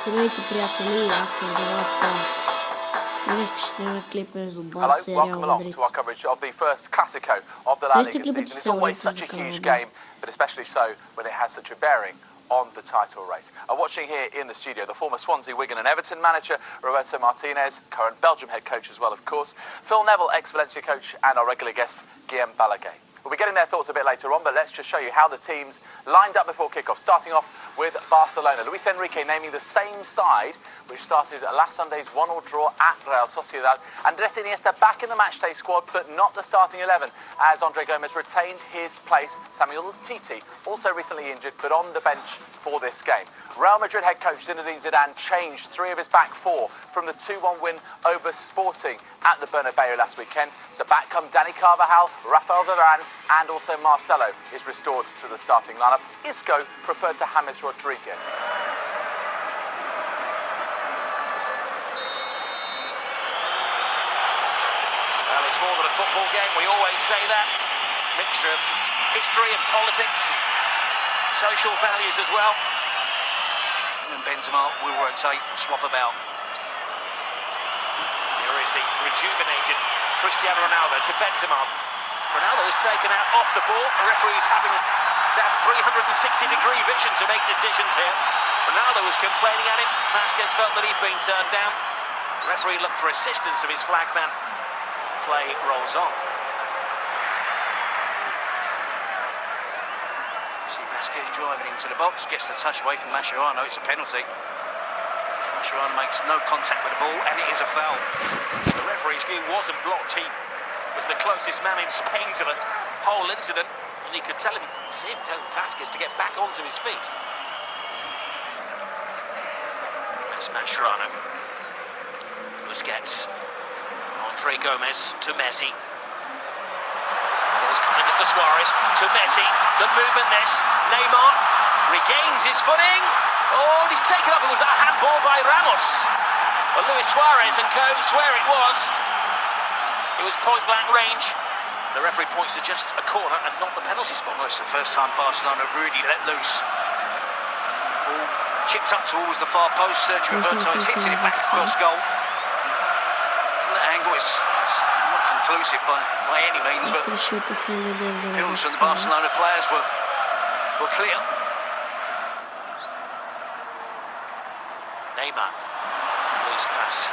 Здравейте, приятели, аз съм Деваста. Днес ще снимаме клипа за Барса и Реал Мадрид. To our coverage of the first Clasico of the La Liga season. It's always such a huge game, but especially so when it has such a bearing on the title race. Watching here in the studio, the former Swansea, Wigan and Everton manager, Roberto Martinez, current Belgium head coach as well, of course, Phil Neville, ex-Valencia coach, and our regular guest, Guillaume Balaguer. We'll be getting their thoughts a bit later on, but let's just show you how the teams lined up before kickoff. Starting off with Barcelona. Luis Enrique naming the same side which started last Sunday's 1-1 draw at Real Sociedad. Andres Iniesta back in the matchday squad, but not the starting 11, as Andre Gomes retained his place. Samuel Titi, also recently injured, but on the bench for this game. Real Madrid head coach Zinedine Zidane changed three of his back four from the 2-1 win over Sporting at the Bernabeu last weekend. So back come Dani Carvajal, Rafael Varane, and also Marcelo is restored to the starting lineup. Isco preferred to James Rodriguez. Well, it's more than a football game, we always say that. Mixture of history and politics, social values as well. And Benzema will rotate and swap about. Here is the rejuvenated Cristiano Ronaldo to Benzema. Ronaldo is taken out off the ball. The referee's having to have 360-degree vision to make decisions here. Ronaldo was complaining at him. Vasquez felt that he'd been turned down. The referee looked for assistance of his flag man. Play rolls on. See Vasquez driving into the box, gets the touch away from Mascherano. It's a penalty. Mascherano makes no contact with the ball, and it is a foul. The referee's view wasn't blocked. He was the closest man in Spain to the whole incident, and he could tell Vasquez to get back onto his feet. That's Mascherano. Busquets. Andre Gomes to Messi. Ball's coming to Suarez to Messi. Good movement this. Neymar regains his footing. Oh, he's taken up. It was that handball by Ramos. But Luis Suarez and co swear it was. It was point-blank range. The referee points to just a corner and not the penalty spot. Well, it's the first time Barcelona really let loose. Ball chipped up towards the far post. Sergio Roberto is hitting it back across goal. That angle is not conclusive by any means, but feels from the Barcelona players were clear. Neymar, loose pass.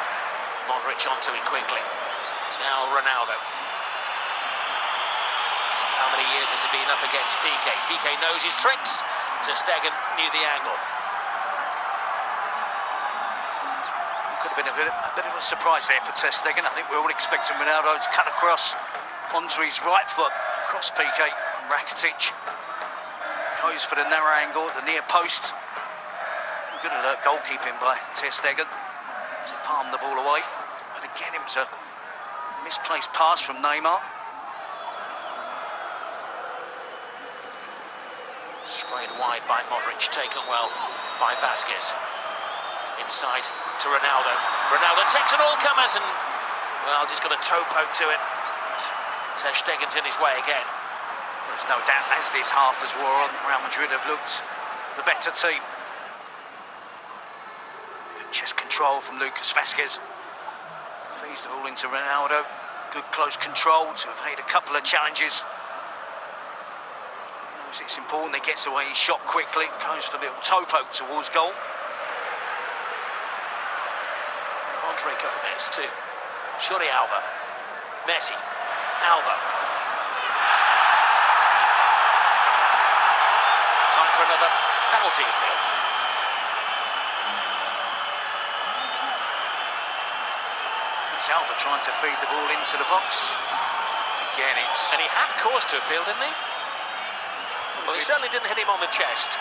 Modric onto it quickly. Now Ronaldo. How many years has he been up against Piqué? Piqué knows his tricks. Ter Stegen knew the angle. Could have been a bit of a surprise there for Ter Stegen. I think we're all expecting Ronaldo to cut across onto his right foot, across Piqué. And Rakitic goes for the narrow angle at the near post. Good alert goalkeeping by Ter Stegen to palm the ball away. And again, it was a misplaced pass from Neymar. Sprayed wide by Modric, taken well by Vasquez. Inside to Ronaldo. Ronaldo takes an all-comers and, well, just got a toe poke to it. Ter Stegen's in his way again. There's no doubt, as this half has wore on, Real Madrid have looked the better team. Good chest control from Lucas Vasquez. Feeds the ball into Ronaldo. Good close control to evade a couple of challenges. It's important he gets away his shot quickly. Goes for the little toe poke towards goal. Andre Gomes to Jordi Alba. Messi. Alba. Time for another penalty appeal. It's Alba trying to feed the ball into the box. Again, it's... And he had cause to appeal, didn't he? Well, he certainly didn't hit him on the chest.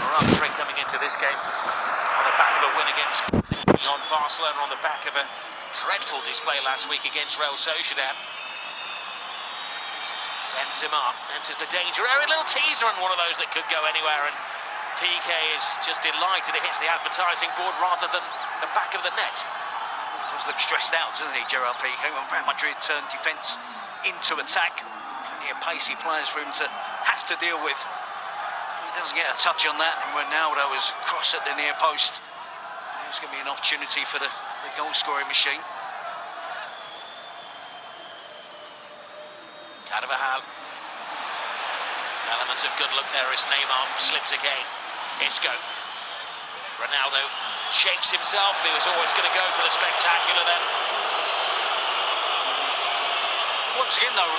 Real Madrid coming into this game on the back of a win against on Barcelona, on the back of a dreadful display last week against Real Sociedad. Benzema enters the danger area, a little teaser and one of those that could go anywhere, and Piqué is just delighted it hits the advertising board rather than the back of the net. He does look stressed out, doesn't he, Gerard Piqué, when Real Madrid turned defence into attack. Plenty of pacey players for him to have to deal with. He doesn't get a touch on that, and Ronaldo is cross at the near post. There's going to be an opportunity for the goal-scoring machine. Carvajal. Element of good luck there as Neymar slips again. Isco. Ronaldo shakes himself. He was always going to go for the spectacular then. Once again, though,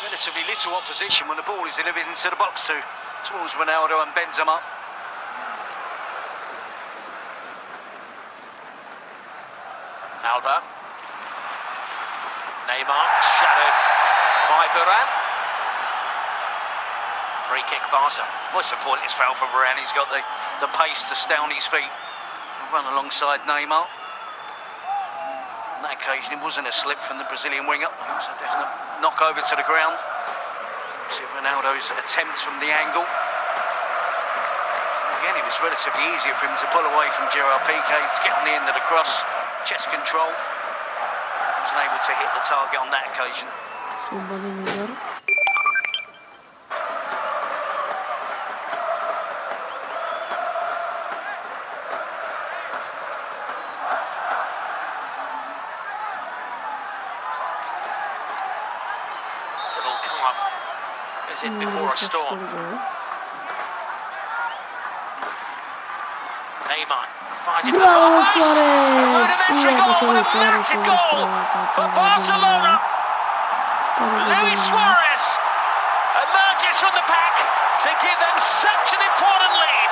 relatively little opposition when the ball is delivered into the box towards Ronaldo and Benzema. Alba. Neymar, shadowed by Varane. Free kick, Barca. What's the pointless foul from Varane? He's got the pace to stay on his feet and run alongside Neymar. On that occasion, it wasn't a slip from the Brazilian winger. It was a definite knock over to the ground. See Ronaldo's attempt from the angle. Again, it was relatively easier for him to pull away from Gerard Piqué to get on the end of the cross. Chest control. He wasn't able to hit the target on that occasion. Is it before a storm? Neymar finds it for Barca. A massive goal for Barcelona. Luis Suarez emerges from the pack to give them such an important lead.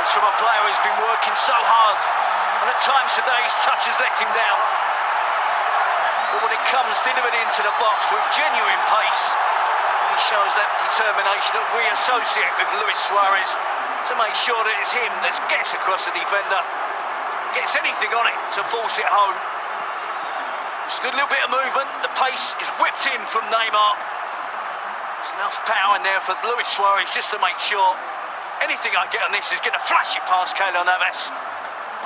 It's from a player who's been working so hard, and at times today his touch has let him down. But when it comes delivered into the box with genuine pace, he shows that determination that we associate with Luis Suarez to make sure that it's him that gets across the defender, gets anything on it to force it home. Just a good little bit of movement, the pace is whipped in from Neymar. There's enough power in there for Luis Suarez just to make sure anything I get on this is going to flash it past Keylor Navas,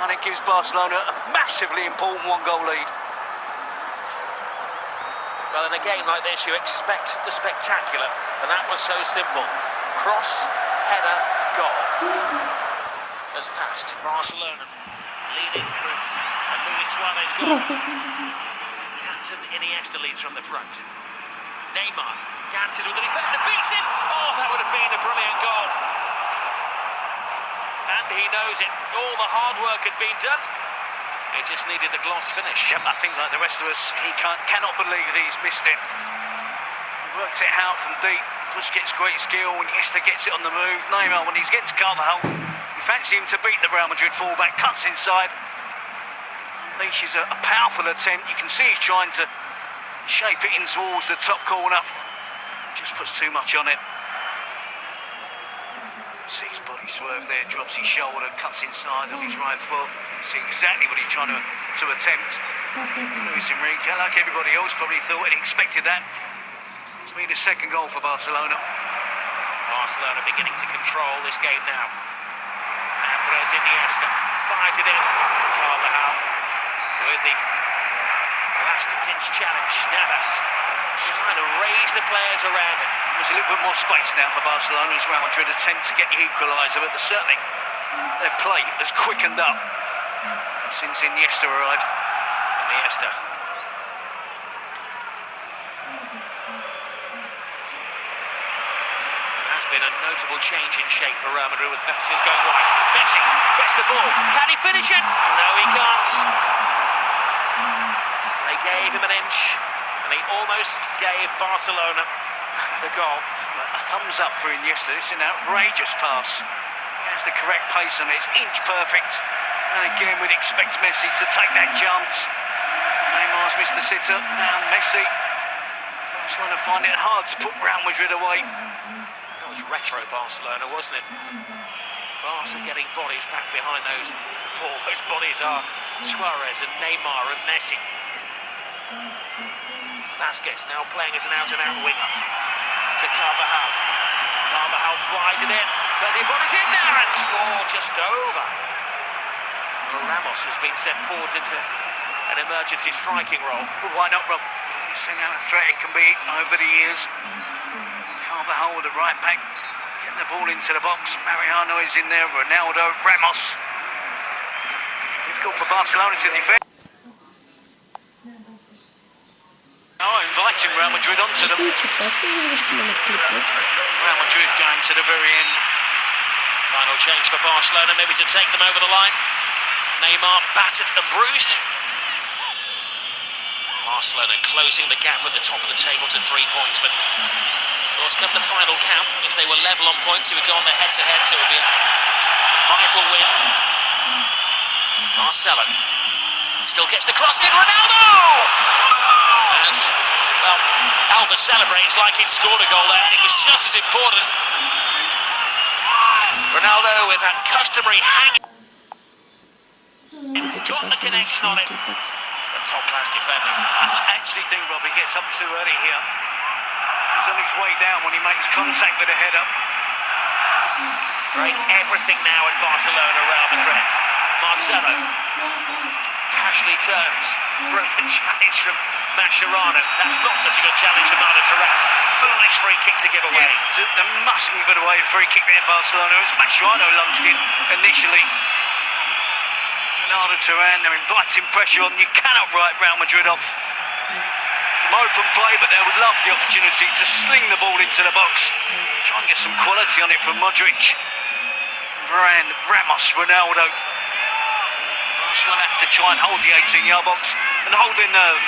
and it gives Barcelona a massively important one-goal lead. Well, in a game like this, you expect the spectacular, and that was so simple. Cross, header, goal. Has passed. Barcelona leading through, and Luis Suarez goal. Captain Iniesta leads from the front. Neymar dances with the defender, beats him. Oh, that would have been a brilliant goal. And he knows it. All the hard work had been done. He just needed the gloss finish. Yep, I think like the rest of us, he cannot believe he's missed it. He worked it out from deep. Busquets great skill. Iniesta gets it on the move. Neymar, when he's getting to Carvajal, you fancy him to beat the Real Madrid fullback. Cuts inside. Leashes a powerful attempt. You can see he's trying to shape it in towards the top corner. Just puts too much on it. See his body swerve there, drops his shoulder, cuts inside on his right foot. See exactly what he's trying to attempt. Luis Enrique, like everybody else, probably thought and expected that to be the second goal for Barcelona. Barcelona beginning to control this game now. Andres Iniesta fires it in. Carvajal with the last-ditch challenge. Navas trying to raise the players around him. There's a little bit more space now for Barcelona as Real Madrid attempt to get the equaliser, but certainly their play has quickened up since Iniesta arrived. Iniesta. Has been a notable change in shape for Real Madrid with Vinicius going wide. Messi gets the ball. Can he finish it? No, he can't. They gave him an inch, and he almost gave Barcelona the goal. A thumbs up for Iniesta. It's an outrageous pass. He has the correct pace on it. It's inch perfect. And again, we'd expect Messi to take that chance. Neymar's missed the sitter. Now Messi. Barcelona find it hard to put Real Madrid away. That was retro Barcelona, wasn't it? Barca getting bodies back behind those ball. Those bodies are Suarez and Neymar and Messi. Busquets now playing as an out-and-out winger. To Carvajal. Carvajal flies it in. Plenty of bodies in there, and just over. Well, Ramos has been sent forwards into an emergency striking role. Well, why not, Rob? You've seen how a threat it can be over the years. Carvajal, the right back, getting the ball into the box. Mariano is in there. Ronaldo, Ramos. Difficult for Barcelona to defend. Oh, inviting Real Madrid onto them. Real Madrid going to the very end. Final change for Barcelona, maybe to take them over the line. Neymar battered and bruised. Barcelona closing the gap at the top of the table to 3 points, but of course come the final count, if they were level on points, it would go on the head-to-head, so it would be a vital win. Marcelo still gets the cross in, Ronaldo! And, well, Alba celebrates like he'd scored a goal there. It was just as important. Ronaldo with that customary hang. Got the connection on it. A top-class defender. I actually think Robbie gets up too early here. He's on his way down when he makes contact with the header. Break everything now at Barcelona, Real Madrid. Marcelo casually turns. Brilliant challenge from Mascherano. That's not such a good challenge from Arda Turan. Foolish free kick to give away. Yeah, they mustn't give it away. Free kick there, Barcelona. It's Mascherano lunged in initially. Arda Turan, they're inviting pressure on. You cannot write Real Madrid off from open play, but they would love the opportunity to sling the ball into the box. Try and get some quality on it from Modric. Varane, Ramos, Ronaldo. Barcelona have to try and hold the 18-yard box and hold their nerve.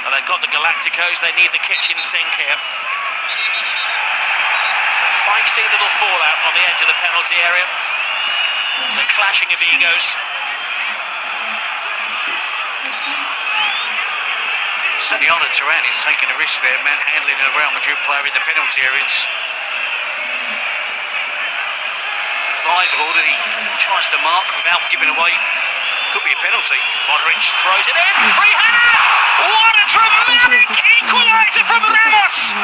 Well, they've got the Galacticos, they need the kitchen sink here. Feisty little fallout on the edge of the penalty area. There's a clashing of egos. Certainly Arda Turan is taking a risk there, manhandling a Real Madrid player in the penalty areas. Advisable that he tries to mark without giving away. Could be a penalty. Modric throws it in. Free header! What a dramatic equaliser from Ramos!